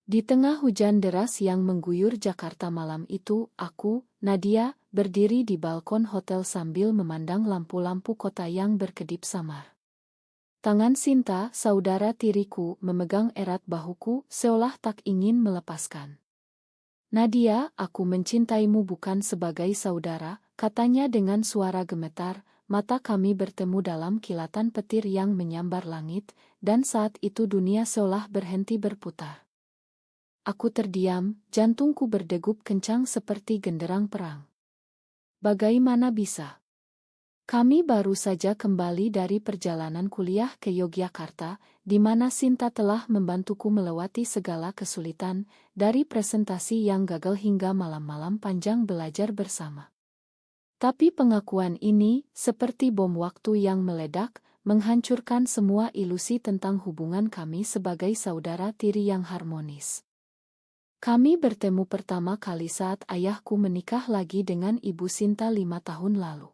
Di tengah hujan deras yang mengguyur Jakarta malam itu, aku, Nadia, berdiri di balkon hotel sambil memandang lampu-lampu kota yang berkedip samar. Tangan Sinta, saudara tiriku, memegang erat bahuku, seolah tak ingin melepaskan. Nadia, aku mencintaimu bukan sebagai saudara, katanya dengan suara gemetar. Mata kami bertemu dalam kilatan petir yang menyambar langit, dan saat itu dunia seolah berhenti berputar. Aku terdiam, jantungku berdegup kencang seperti genderang perang. Bagaimana bisa? Kami baru saja kembali dari perjalanan kuliah ke Yogyakarta, di mana Sinta telah membantuku melewati segala kesulitan, dari presentasi yang gagal hingga malam-malam panjang belajar bersama. Tapi pengakuan ini, seperti bom waktu yang meledak, menghancurkan semua ilusi tentang hubungan kami sebagai saudara tiri yang harmonis. Kami bertemu pertama kali saat ayahku menikah lagi dengan Ibu Sinta 5 tahun lalu.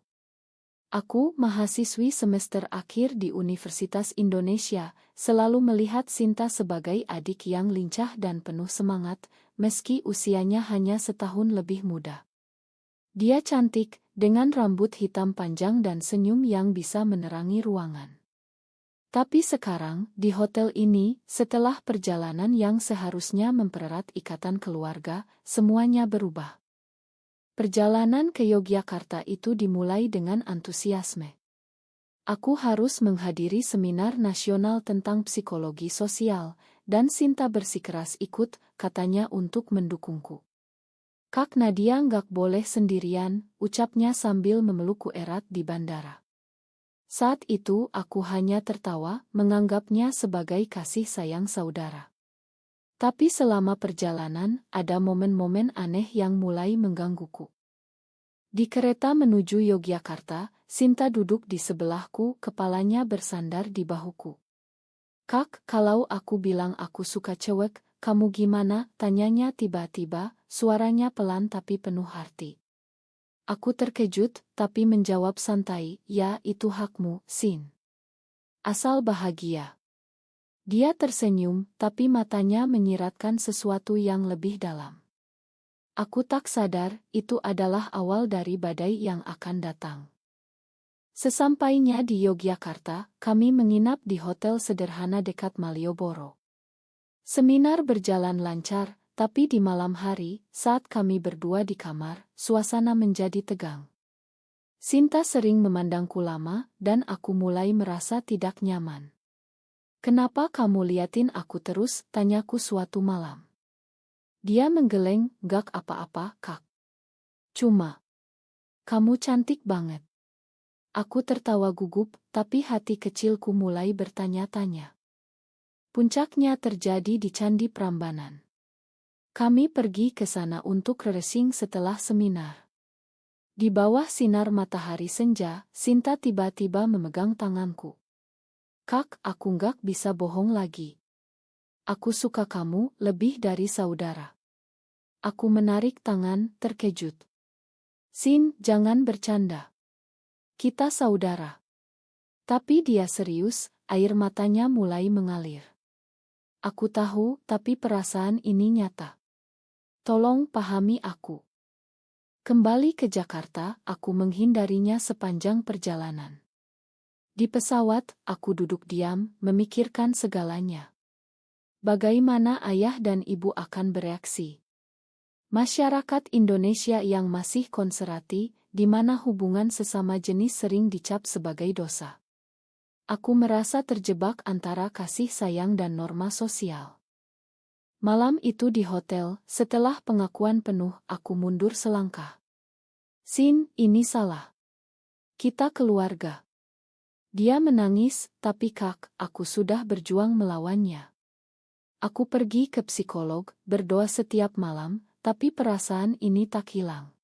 Aku, mahasiswi semester akhir di Universitas Indonesia, selalu melihat Sinta sebagai adik yang lincah dan penuh semangat, meski usianya hanya setahun lebih muda. Dia cantik, dengan rambut hitam panjang dan senyum yang bisa menerangi ruangan. Tapi sekarang, di hotel ini, setelah perjalanan yang seharusnya mempererat ikatan keluarga, semuanya berubah. Perjalanan ke Yogyakarta itu dimulai dengan antusiasme. Aku harus menghadiri seminar nasional tentang psikologi sosial, dan Sinta bersikeras ikut, katanya untuk mendukungku. Kak Nadia nggak boleh sendirian, ucapnya sambil memelukku erat di bandara. Saat itu aku hanya tertawa, menganggapnya sebagai kasih sayang saudara. Tapi selama perjalanan, ada momen-momen aneh yang mulai menggangguku. Di kereta menuju Yogyakarta, Sinta duduk di sebelahku, kepalanya bersandar di bahuku. Kak, kalau aku bilang aku suka cewek, kamu gimana? Tanyanya tiba-tiba, suaranya pelan tapi penuh arti. Aku terkejut, tapi menjawab santai, ya itu hakmu, Sin. Asal bahagia. Dia tersenyum, tapi matanya menyiratkan sesuatu yang lebih dalam. Aku tak sadar, itu adalah awal dari badai yang akan datang. Sesampainya di Yogyakarta, kami menginap di hotel sederhana dekat Malioboro. Seminar berjalan lancar, tapi di malam hari, saat kami berdua di kamar, suasana menjadi tegang. Sinta sering memandangku lama, dan aku mulai merasa tidak nyaman. Kenapa kamu liatin aku terus? Tanyaku suatu malam. Dia menggeleng, gak apa-apa, Kak. Cuma, kamu cantik banget. Aku tertawa gugup, tapi hati kecilku mulai bertanya-tanya. Puncaknya terjadi di Candi Prambanan. Kami pergi ke sana untuk refreshing setelah seminar. Di bawah sinar matahari senja, Sinta tiba-tiba memegang tanganku. Kak, aku nggak bisa bohong lagi. Aku suka kamu lebih dari saudara. Aku menarik tangan, terkejut. Sin, jangan bercanda. Kita saudara. Tapi dia serius, air matanya mulai mengalir. Aku tahu, tapi perasaan ini nyata. Tolong pahami aku. Kembali ke Jakarta, aku menghindarinya sepanjang perjalanan. Di pesawat, aku duduk diam, memikirkan segalanya. Bagaimana ayah dan ibu akan bereaksi? Masyarakat Indonesia yang masih konservatif, di mana hubungan sesama jenis sering dicap sebagai dosa. Aku merasa terjebak antara kasih sayang dan norma sosial. Malam itu di hotel, setelah pengakuan penuh, aku mundur selangkah. Sin, ini salah. Kita keluarga. Dia menangis, tapi Kak, aku sudah berjuang melawannya. Aku pergi ke psikolog, berdoa setiap malam, tapi perasaan ini tak hilang.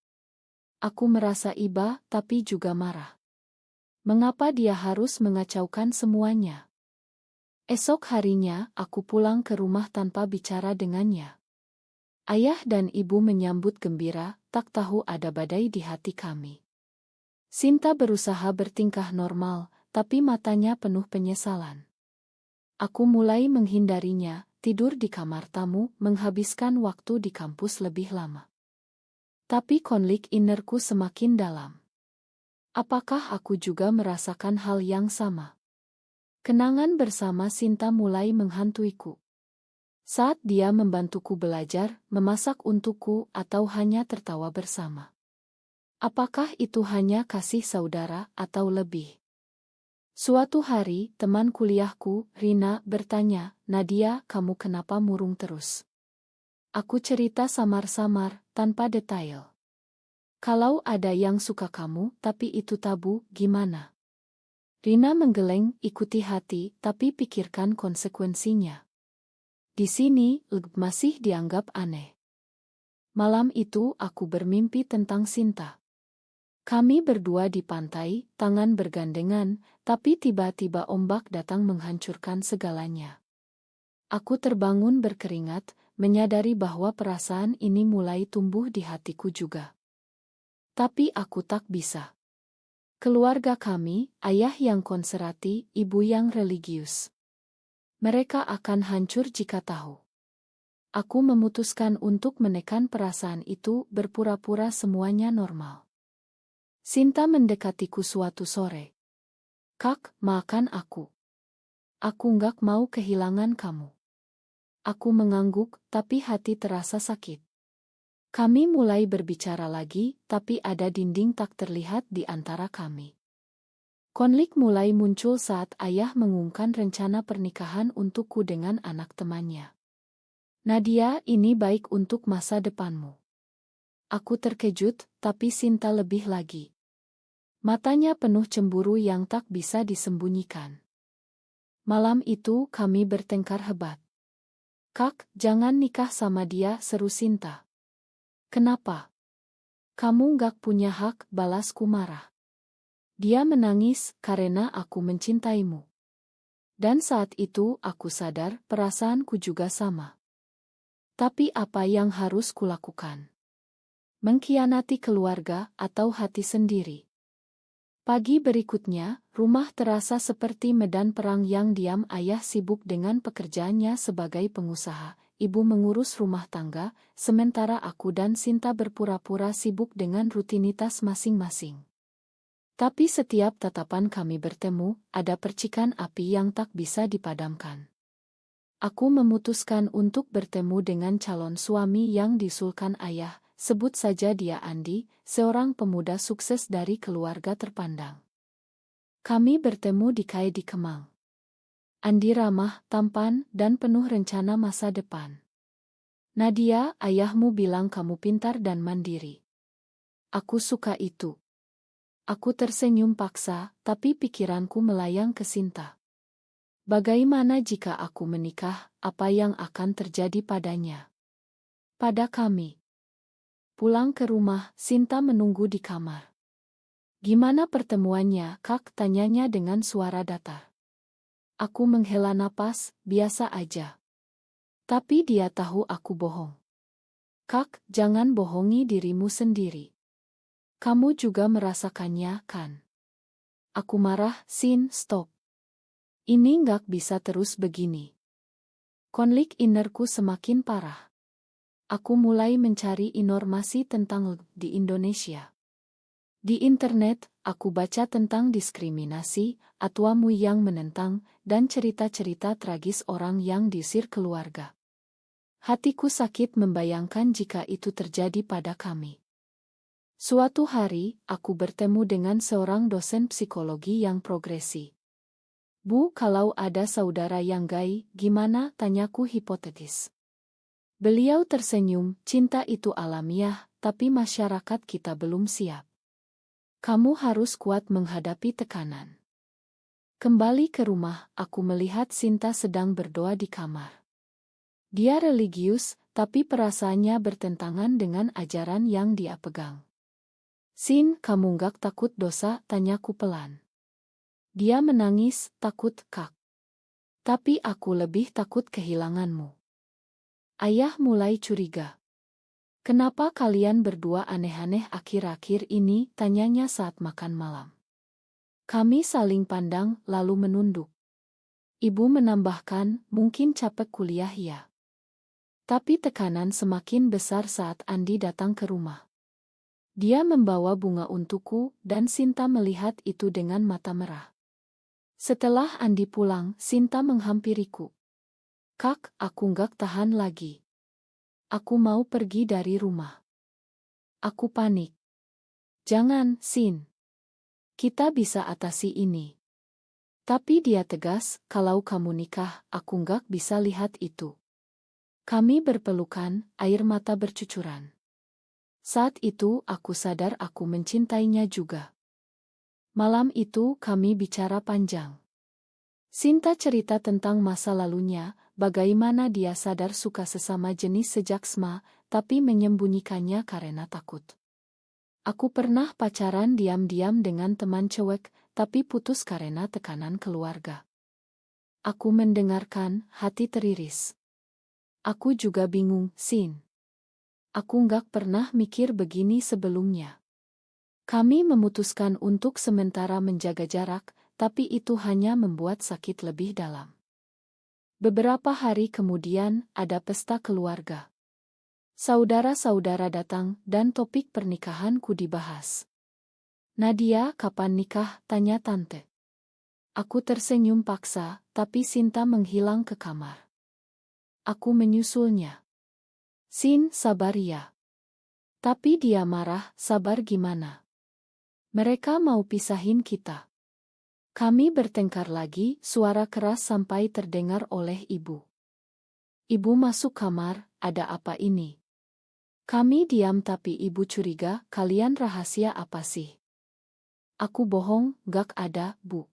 Aku merasa iba, tapi juga marah. Mengapa dia harus mengacaukan semuanya? Esok harinya, aku pulang ke rumah tanpa bicara dengannya. Ayah dan ibu menyambut gembira, tak tahu ada badai di hati kami. Sinta berusaha bertingkah normal, tapi matanya penuh penyesalan. Aku mulai menghindarinya, tidur di kamar tamu, menghabiskan waktu di kampus lebih lama. Tapi konflik innerku semakin dalam. Apakah aku juga merasakan hal yang sama? Kenangan bersama Sinta mulai menghantuiku. Saat dia membantuku belajar, memasak untukku, atau hanya tertawa bersama. Apakah itu hanya kasih saudara atau lebih? Suatu hari, teman kuliahku, Rina, bertanya, "Nadia, kamu kenapa murung terus?" Aku cerita samar-samar, tanpa detail. "Kalau ada yang suka kamu, tapi itu tabu, gimana?" Rina menggeleng, "Ikuti hati, tapi pikirkan konsekuensinya. Di sini, masih dianggap aneh." Malam itu, aku bermimpi tentang Sinta. Kami berdua di pantai, tangan bergandengan, tapi tiba-tiba ombak datang menghancurkan segalanya. Aku terbangun berkeringat, menyadari bahwa perasaan ini mulai tumbuh di hatiku juga. Tapi aku tak bisa. Keluarga kami, ayah yang konservatif, ibu yang religius. Mereka akan hancur jika tahu. Aku memutuskan untuk menekan perasaan itu, berpura-pura semuanya normal. Sinta mendekatiku suatu sore. "Kak, maafkan aku. Aku nggak mau kehilangan kamu." Aku mengangguk, tapi hati terasa sakit. Kami mulai berbicara lagi, tapi ada dinding tak terlihat di antara kami. Konflik mulai muncul saat ayah mengumumkan rencana pernikahan untukku dengan anak temannya. "Nadia, ini baik untuk masa depanmu." Aku terkejut, tapi Sinta lebih lagi. Matanya penuh cemburu yang tak bisa disembunyikan. Malam itu kami bertengkar hebat. "Kak, jangan nikah sama dia," seru Sinta. "Kenapa? Kamu gak punya hak," balasku marah. Dia menangis, "Karena aku mencintaimu." Dan saat itu aku sadar perasaanku juga sama. Tapi apa yang harus kulakukan? Mengkhianati keluarga atau hati sendiri? Pagi berikutnya, rumah terasa seperti medan perang yang diam. Ayah sibuk dengan pekerjaannya sebagai pengusaha, ibu mengurus rumah tangga, sementara aku dan Sinta berpura-pura sibuk dengan rutinitas masing-masing. Tapi setiap tatapan kami bertemu, ada percikan api yang tak bisa dipadamkan. Aku memutuskan untuk bertemu dengan calon suami yang diusulkan ayah. Sebut saja dia Andi, seorang pemuda sukses dari keluarga terpandang. Kami bertemu di Kai di Kemang. Andi ramah, tampan, dan penuh rencana masa depan. "Nadia, ayahmu bilang kamu pintar dan mandiri." Aku suka itu. Aku tersenyum paksa, tapi pikiranku melayang ke Sinta. Bagaimana jika aku menikah, apa yang akan terjadi padanya? Pada kami. Pulang ke rumah, Sinta menunggu di kamar. "Gimana pertemuannya, Kak?" tanyanya dengan suara datar. Aku menghela napas, "Biasa aja." Tapi dia tahu aku bohong. "Kak, jangan bohongi dirimu sendiri. Kamu juga merasakannya, kan?" Aku marah, "Sin, stop. Ini nggak bisa terus begini." Konflik innerku semakin parah. Aku mulai mencari informasi tentang di Indonesia. Di internet, aku baca tentang diskriminasi, atuamu yang menentang, dan cerita-cerita tragis orang yang diusir keluarga. Hatiku sakit membayangkan jika itu terjadi pada kami. Suatu hari, aku bertemu dengan seorang dosen psikologi yang progresi. "Bu, kalau ada saudara yang gay, gimana?" tanyaku hipotetis. Beliau tersenyum, "Cinta itu alamiah, tapi masyarakat kita belum siap. Kamu harus kuat menghadapi tekanan." Kembali ke rumah, aku melihat Sinta sedang berdoa di kamar. Dia religius, tapi perasaannya bertentangan dengan ajaran yang dia pegang. "Sin, kamu gak takut dosa?" tanyaku pelan. Dia menangis, "Takut, Kak. Tapi aku lebih takut kehilanganmu." Ayah mulai curiga. "Kenapa kalian berdua aneh-aneh akhir-akhir ini?" tanyanya saat makan malam. Kami saling pandang, lalu menunduk. Ibu menambahkan, mungkin capek kuliah ya. Tapi tekanan semakin besar saat Andi datang ke rumah. Dia membawa bunga untukku dan Sinta melihat itu dengan mata merah. Setelah Andi pulang, Sinta menghampiriku. Kak, aku nggak tahan lagi. Aku mau pergi dari rumah. Aku panik. Jangan, Sin. Kita bisa atasi ini. Tapi dia tegas, kalau kamu nikah, aku nggak bisa lihat itu. Kami berpelukan, air mata bercucuran. Saat itu aku sadar aku mencintainya juga. Malam itu kami bicara panjang. Sinta cerita tentang masa lalunya, bagaimana dia sadar suka sesama jenis sejak SMA, tapi menyembunyikannya karena takut. Aku pernah pacaran diam-diam dengan teman cewek, tapi putus karena tekanan keluarga. Aku mendengarkan, hati teriris. Aku juga bingung, Sin. Aku nggak pernah mikir begini sebelumnya. Kami memutuskan untuk sementara menjaga jarak, tapi itu hanya membuat sakit lebih dalam. Beberapa hari kemudian, ada pesta keluarga. Saudara-saudara datang dan topik pernikahanku dibahas. Nadia, kapan nikah? Tanya tante. Aku tersenyum paksa, tapi Sinta menghilang ke kamar. Aku menyusulnya. Sin, sabar ya. Tapi dia marah, sabar gimana? Mereka mau pisahin kita. Kami bertengkar lagi, suara keras sampai terdengar oleh ibu. Ibu masuk kamar, ada apa ini? Kami diam tapi ibu curiga, kalian rahasia apa sih? Aku bohong, gak ada, Bu.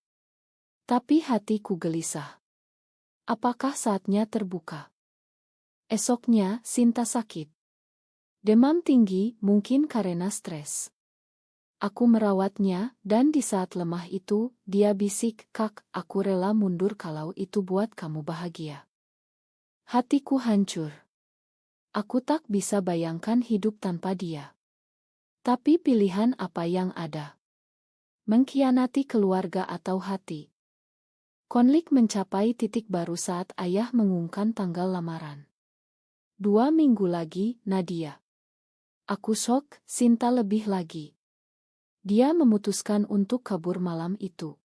Tapi hatiku gelisah. Apakah saatnya terbuka? Esoknya, Sinta sakit. Demam tinggi, mungkin karena stres. Aku merawatnya, dan di saat lemah itu, dia bisik, Kak, aku rela mundur kalau itu buat kamu bahagia. Hatiku hancur. Aku tak bisa bayangkan hidup tanpa dia. Tapi pilihan apa yang ada? Mengkhianati keluarga atau hati? Konflik mencapai titik baru saat ayah mengumumkan tanggal lamaran. 2 minggu lagi, Nadia. Aku shock, Sinta lebih lagi. Dia memutuskan untuk kabur malam itu.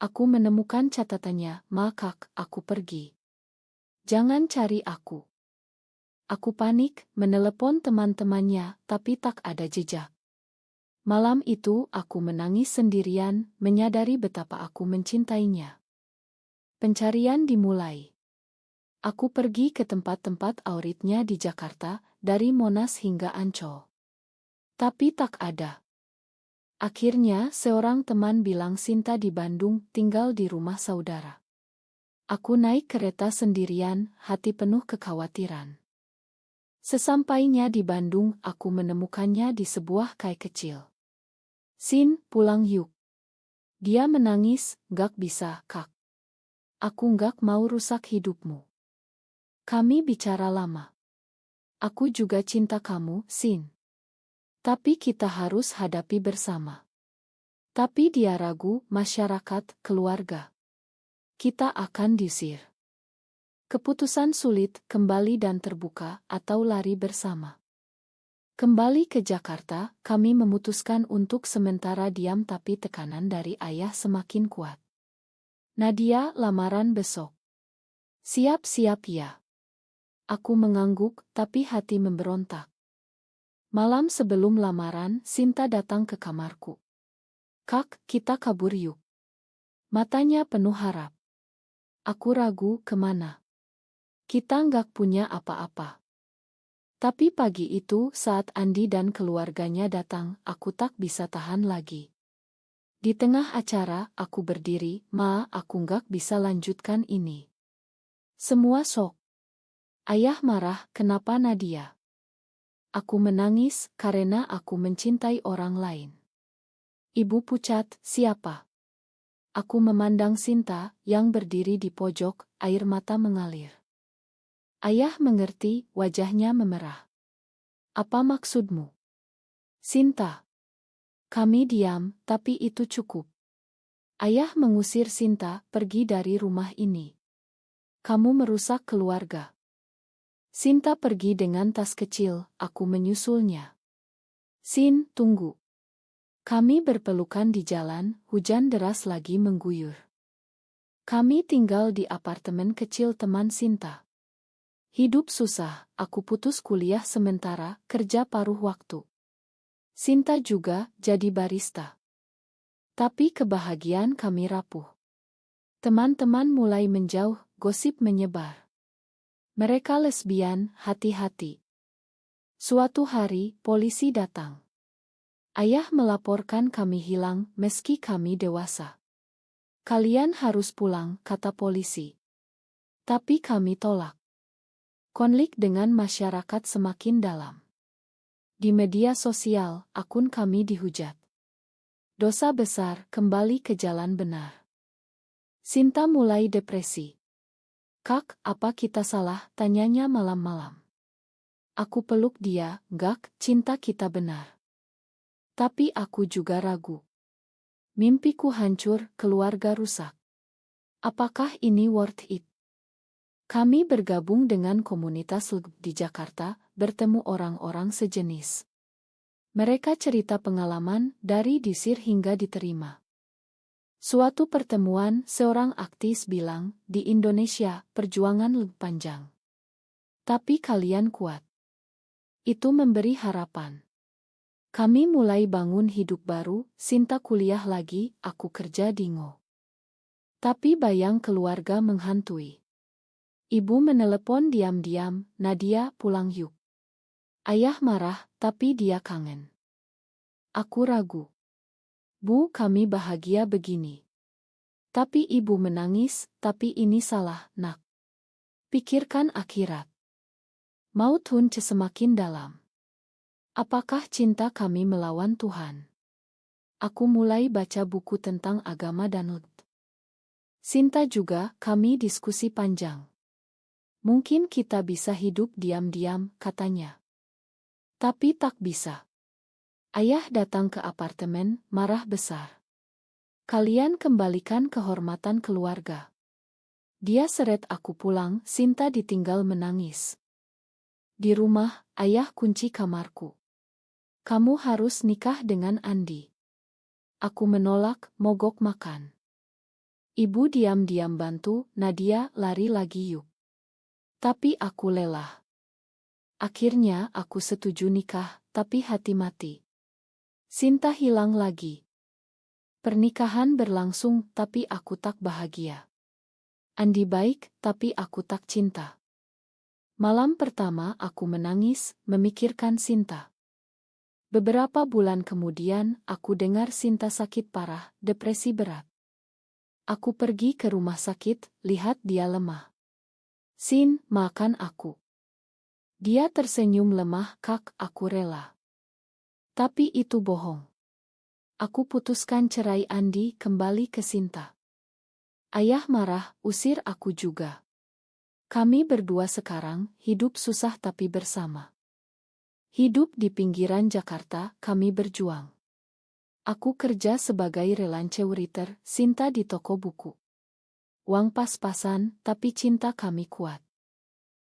Aku menemukan catatannya, Kak, aku pergi. Jangan cari aku. Aku panik, menelepon teman-temannya, tapi tak ada jejak. Malam itu aku menangis sendirian, menyadari betapa aku mencintainya. Pencarian dimulai. Aku pergi ke tempat-tempat auritnya di Jakarta, dari Monas hingga Ancol. Tapi tak ada. Akhirnya seorang teman bilang Sinta di Bandung tinggal di rumah saudara. Aku naik kereta sendirian, hati penuh kekhawatiran. Sesampainya di Bandung, aku menemukannya di sebuah kai kecil. Sin, pulang yuk. Dia menangis, gak bisa, Kak. Aku gak mau rusak hidupmu. Kami bicara lama. Aku juga cinta kamu, Sin. Tapi kita harus hadapi bersama. Tapi dia ragu, masyarakat, keluarga. Kita akan diusir. Keputusan sulit, kembali dan terbuka, atau lari bersama. Kembali ke Jakarta, kami memutuskan untuk sementara diam tapi tekanan dari ayah semakin kuat. Nadia, lamaran besok. Siap-siap ya. Aku mengangguk, tapi hati memberontak. Malam sebelum lamaran, Sinta datang ke kamarku. Kak, kita kabur yuk. Matanya penuh harap. Aku ragu, kemana? Kita nggak punya apa-apa. Tapi pagi itu, saat Andi dan keluarganya datang, aku tak bisa tahan lagi. Di tengah acara, aku berdiri, aku nggak bisa lanjutkan ini. Semua sok. Ayah marah, kenapa Nadia? Aku menangis, karena aku mencintai orang lain. Ibu pucat, siapa? Aku memandang Sinta, yang berdiri di pojok, air mata mengalir. Ayah mengerti, wajahnya memerah. Apa maksudmu? Sinta. Kami diam, tapi itu cukup. Ayah mengusir Sinta pergi dari rumah ini. Kamu merusak keluarga. Sinta pergi dengan tas kecil, aku menyusulnya. Sin, tunggu. Kami berpelukan di jalan, hujan deras lagi mengguyur. Kami tinggal di apartemen kecil teman Sinta. Hidup susah, aku putus kuliah sementara, kerja paruh waktu. Sinta juga jadi barista. Tapi kebahagiaan kami rapuh. Teman-teman mulai menjauh, gosip menyebar. Mereka lesbian, hati-hati. Suatu hari, polisi datang. Ayah melaporkan kami hilang meski kami dewasa. Kalian harus pulang, kata polisi. Tapi kami tolak. Konflik dengan masyarakat semakin dalam. Di media sosial, akun kami dihujat. Dosa besar, kembali ke jalan benar. Sinta mulai depresi. Kak, apa kita salah? Tanyanya malam-malam. Aku peluk dia, gak, cinta kita benar. Tapi aku juga ragu. Mimpiku hancur, keluarga rusak. Apakah ini worth it? Kami bergabung dengan komunitas LGBT di Jakarta, bertemu orang-orang sejenis. Mereka cerita pengalaman dari diusir hingga diterima. Suatu pertemuan, seorang aktivis bilang, di Indonesia, perjuangan lebih panjang. Tapi kalian kuat. Itu memberi harapan. Kami mulai bangun hidup baru, Sinta kuliah lagi, aku kerja di Ngo. Tapi bayang keluarga menghantui. Ibu menelepon diam-diam, Nadia pulang yuk. Ayah marah, tapi dia kangen. Aku ragu. Bu, kami bahagia begini. Tapi ibu menangis, tapi ini salah, nak. Pikirkan akhirat. Maut hunce semakin dalam. Apakah cinta kami melawan Tuhan? Aku mulai baca buku tentang agama dan LGBT. Sinta juga, kami diskusi panjang. Mungkin kita bisa hidup diam-diam, katanya. Tapi tak bisa. Ayah datang ke apartemen, marah besar. Kalian kembalikan kehormatan keluarga. Dia seret aku pulang, Sinta ditinggal menangis. Di rumah, ayah kunci kamarku. Kamu harus nikah dengan Andi. Aku menolak, mogok makan. Ibu diam-diam bantu, Nadia lari lagi yuk. Tapi aku lelah. Akhirnya aku setuju nikah, tapi hati mati. Sinta hilang lagi. Pernikahan berlangsung, tapi aku tak bahagia. Andi baik, tapi aku tak cinta. Malam pertama aku menangis, memikirkan Sinta. Beberapa bulan kemudian, aku dengar Sinta sakit parah, depresi berat. Aku pergi ke rumah sakit, lihat dia lemah. Sin, makan aku. Dia tersenyum lemah, kak, aku rela. Tapi itu bohong. Aku putuskan cerai Andi, kembali ke Sinta. Ayah marah, usir aku juga. Kami berdua sekarang, hidup susah tapi bersama. Hidup di pinggiran Jakarta, kami berjuang. Aku kerja sebagai relance waiter, Sinta di toko buku. Uang pas-pasan, tapi cinta kami kuat.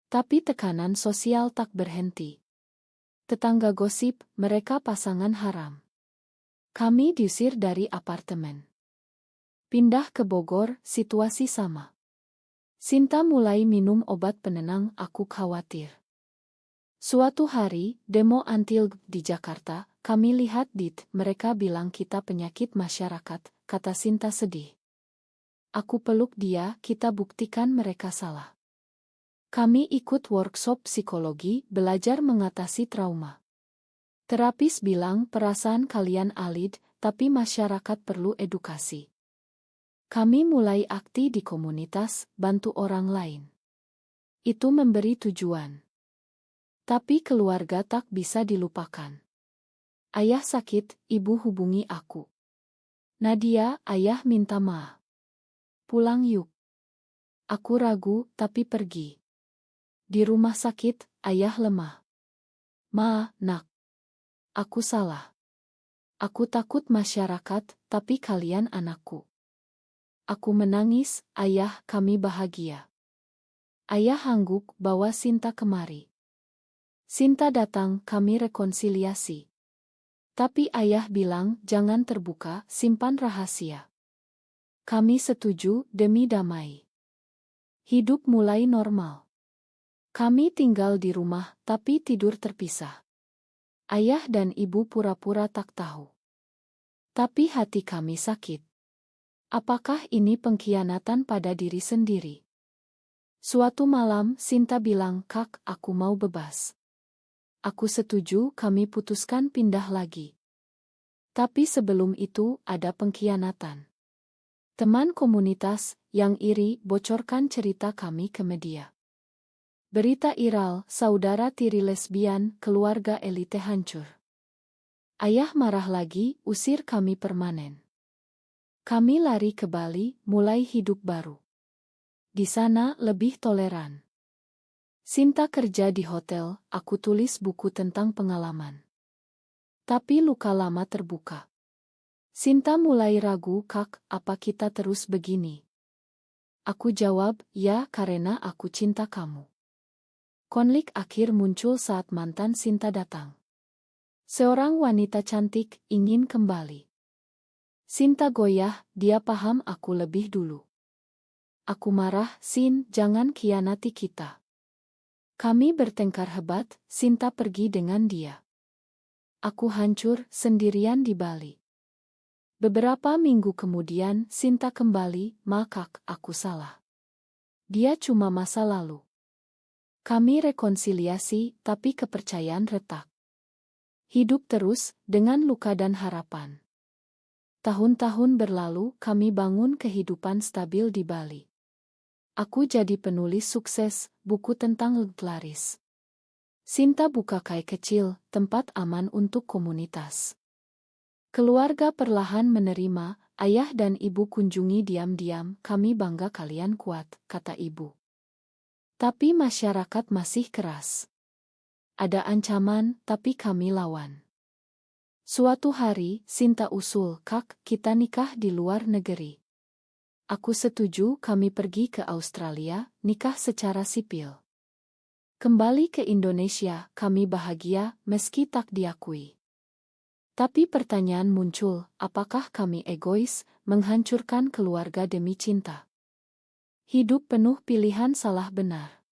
Tapi tekanan sosial tak berhenti. Tetangga gosip, mereka pasangan haram. Kami diusir dari apartemen. Pindah ke Bogor, situasi sama. Sinta mulai minum obat penenang, aku khawatir. Suatu hari, demo anti-LGBT di Jakarta, kami lihat mereka bilang kita penyakit masyarakat, kata Sinta sedih. Aku peluk dia, kita buktikan mereka salah. Kami ikut workshop psikologi, belajar mengatasi trauma. Terapis bilang perasaan kalian valid, tapi masyarakat perlu edukasi. Kami mulai aktif di komunitas, bantu orang lain. Itu memberi tujuan. Tapi keluarga tak bisa dilupakan. Ayah sakit, ibu hubungi aku. Nadia, ayah minta maaf. Pulang yuk. Aku ragu, tapi pergi. Di rumah sakit, ayah lemah. Ma, nak. Aku salah. Aku takut masyarakat, tapi kalian anakku. Aku menangis, ayah, kami bahagia. Ayah hangguk, bawa Sinta kemari. Sinta datang, kami rekonsiliasi. Tapi ayah bilang, jangan terbuka, simpan rahasia. Kami setuju, demi damai. Hidup mulai normal. Kami tinggal di rumah, tapi tidur terpisah. Ayah dan ibu pura-pura tak tahu. Tapi hati kami sakit. Apakah ini pengkhianatan pada diri sendiri? Suatu malam, Sinta bilang, Kak, aku mau bebas. Aku setuju, kami putuskan pindah lagi. Tapi sebelum itu, ada pengkhianatan. Teman komunitas, yang iri, bocorkan cerita kami ke media. Berita viral, saudara tiri lesbian, keluarga elite hancur. Ayah marah lagi, usir kami permanen. Kami lari ke Bali, mulai hidup baru. Di sana lebih toleran. Sinta kerja di hotel, aku tulis buku tentang pengalaman. Tapi luka lama terbuka. Sinta mulai ragu, Kak, apa kita terus begini? Aku jawab, ya, karena aku cinta kamu. Konflik akhir muncul saat mantan Sinta datang. Seorang wanita cantik ingin kembali. Sinta goyah, dia paham aku lebih dulu. Aku marah, Sin, jangan khianati kita. Kami bertengkar hebat, Sinta pergi dengan dia. Aku hancur, sendirian di Bali. Beberapa minggu kemudian, Sinta kembali, maka aku salah. Dia cuma masa lalu. Kami rekonsiliasi, tapi kepercayaan retak. Hidup terus, dengan luka dan harapan. Tahun-tahun berlalu, kami bangun kehidupan stabil di Bali. Aku jadi penulis sukses, buku tentang laris. Sinta buka kai kecil, tempat aman untuk komunitas. Keluarga perlahan menerima, ayah dan ibu kunjungi diam-diam, kami bangga kalian kuat, kata ibu. Tapi masyarakat masih keras. Ada ancaman, tapi kami lawan. Suatu hari, Sinta usul, Kak, kita nikah di luar negeri. Aku setuju, kami pergi ke Australia, nikah secara sipil. Kembali ke Indonesia, kami bahagia, meski tak diakui. Tapi pertanyaan muncul, apakah kami egois, menghancurkan keluarga demi cinta? Hidup penuh pilihan salah benar.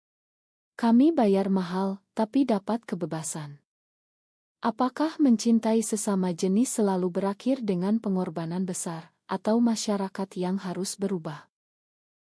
Kami bayar mahal, tapi dapat kebebasan. Apakah mencintai sesama jenis selalu berakhir dengan pengorbanan besar, atau masyarakat yang harus berubah?